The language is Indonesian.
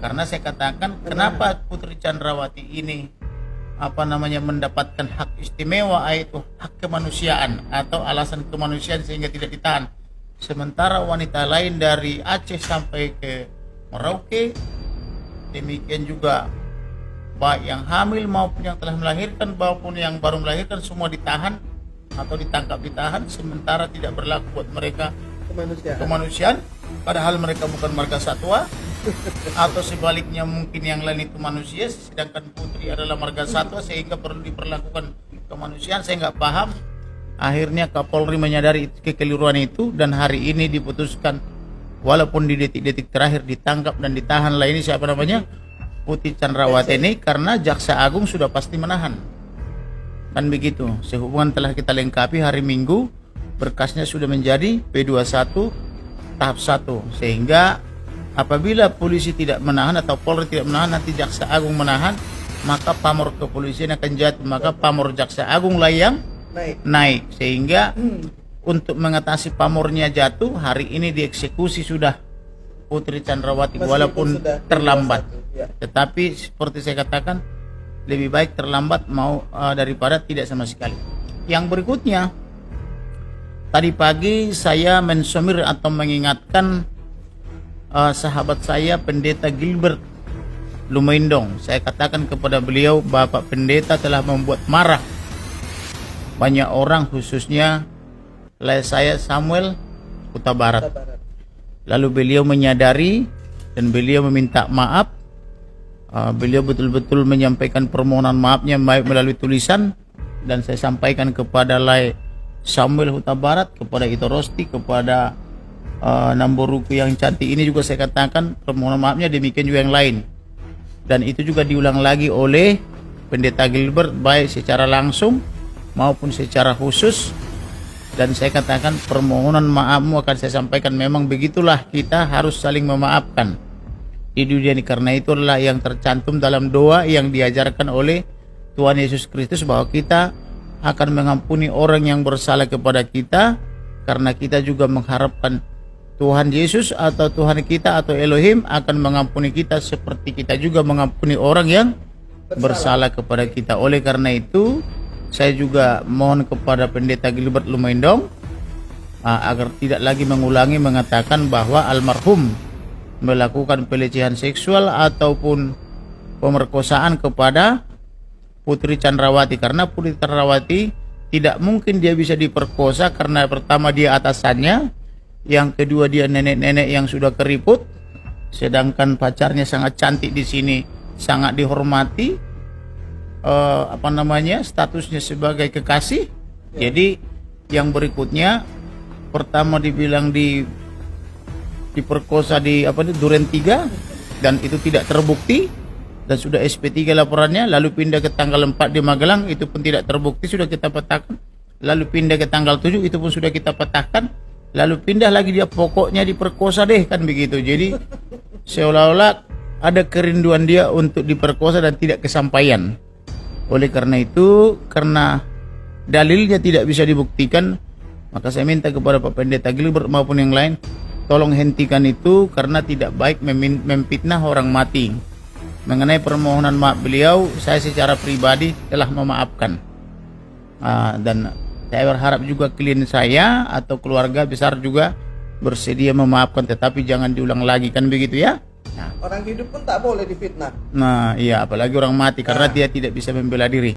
karena saya katakan kenapa Putri Chandrawati ini mendapatkan hak istimewa, yaitu hak kemanusiaan atau alasan kemanusiaan sehingga tidak ditahan, sementara wanita lain dari Aceh sampai ke Merauke, demikian juga baik yang hamil maupun yang telah melahirkan maupun yang baru melahirkan semua ditahan atau ditangkap ditahan, sementara tidak berlaku buat mereka kemanusiaan, padahal mereka bukan marga satwa. Atau sebaliknya mungkin yang lain itu manusia sedangkan Putri adalah marga satwa sehingga perlu diperlakukan kemanusiaan. Saya nggak paham. Akhirnya Kapolri menyadari kekeliruan itu dan hari ini diputuskan walaupun di detik-detik terakhir ditangkap dan ditahan lah ini siapa namanya, Putri Chandrawati ini, karena Jaksa Agung sudah pasti menahan kan begitu. Sehubungan telah kita lengkapi hari Minggu, berkasnya sudah menjadi P21 tahap 1, sehingga apabila polisi tidak menahan atau Polri tidak menahan, nanti Jaksa Agung menahan, maka pamor kepolisian akan jatuh, maka pamor Jaksa Agung lah yang naik. Sehingga untuk mengatasi pamornya jatuh, hari ini dieksekusi sudah Putri Chandrawati walaupun terlambat. Tetapi seperti saya katakan, lebih baik terlambat daripada tidak sama sekali. Yang berikutnya, tadi pagi saya mensomir atau mengingatkan sahabat saya Pendeta Gilbert Lumendong. Saya katakan kepada beliau, Bapak Pendeta telah membuat marah banyak orang, khususnya saya Samuel Huta Barat. Lalu beliau menyadari dan beliau meminta maaf. Beliau betul-betul menyampaikan permohonan maafnya baik melalui tulisan, dan saya sampaikan kepada Samuel Huta Barat, kepada Ito Rosti, kepada Namboruku yang cantik ini juga saya katakan permohonan maafnya, demikian juga yang lain. Dan itu juga diulang lagi oleh Pendeta Gilbert baik secara langsung maupun secara khusus. Dan saya katakan permohonan maafmu akan saya sampaikan, memang begitulah kita harus saling memaafkan di dunia ini, karena itu adalah yang tercantum dalam doa yang diajarkan oleh Tuhan Yesus Kristus, bahwa kita akan mengampuni orang yang bersalah kepada kita, karena kita juga mengharapkan Tuhan Yesus atau Tuhan kita atau Elohim akan mengampuni kita seperti kita juga mengampuni orang yang bersalah kepada kita. Oleh karena itu, saya juga mohon kepada Pendeta Gilbert Lumendong agar tidak lagi mengulangi mengatakan bahwa almarhum melakukan pelecehan seksual ataupun pemerkosaan kepada Putri Chandrawati, karena Putri Chandrawati tidak mungkin dia bisa diperkosa karena pertama dia atasannya, yang kedua dia nenek-nenek yang sudah keriput, sedangkan pacarnya sangat cantik di sini, sangat dihormati, statusnya sebagai kekasih. Jadi yang berikutnya, pertama dibilang diperkosa di Duren 3 dan itu tidak terbukti dan sudah SP3 laporannya, lalu pindah ke tanggal 4 di Magelang, itu pun tidak terbukti, sudah kita petahkan, lalu pindah ke tanggal 7, itu pun sudah kita petahkan, lalu pindah lagi dia pokoknya diperkosa deh, kan begitu. Jadi seolah-olah ada kerinduan dia untuk diperkosa dan tidak kesampaian. Oleh karena itu, karena dalilnya tidak bisa dibuktikan, maka saya minta kepada Pak Pendeta Gilbert maupun yang lain, tolong hentikan itu, karena tidak baik memfitnah orang mati. Mengenai permohonan maaf beliau, saya secara pribadi telah memaafkan, dan saya berharap juga klien saya atau keluarga besar juga bersedia memaafkan, tetapi jangan diulang lagi, kan begitu ya. Orang hidup pun tak boleh difitnah. Nah iya, apalagi orang mati, karena dia tidak bisa membela diri.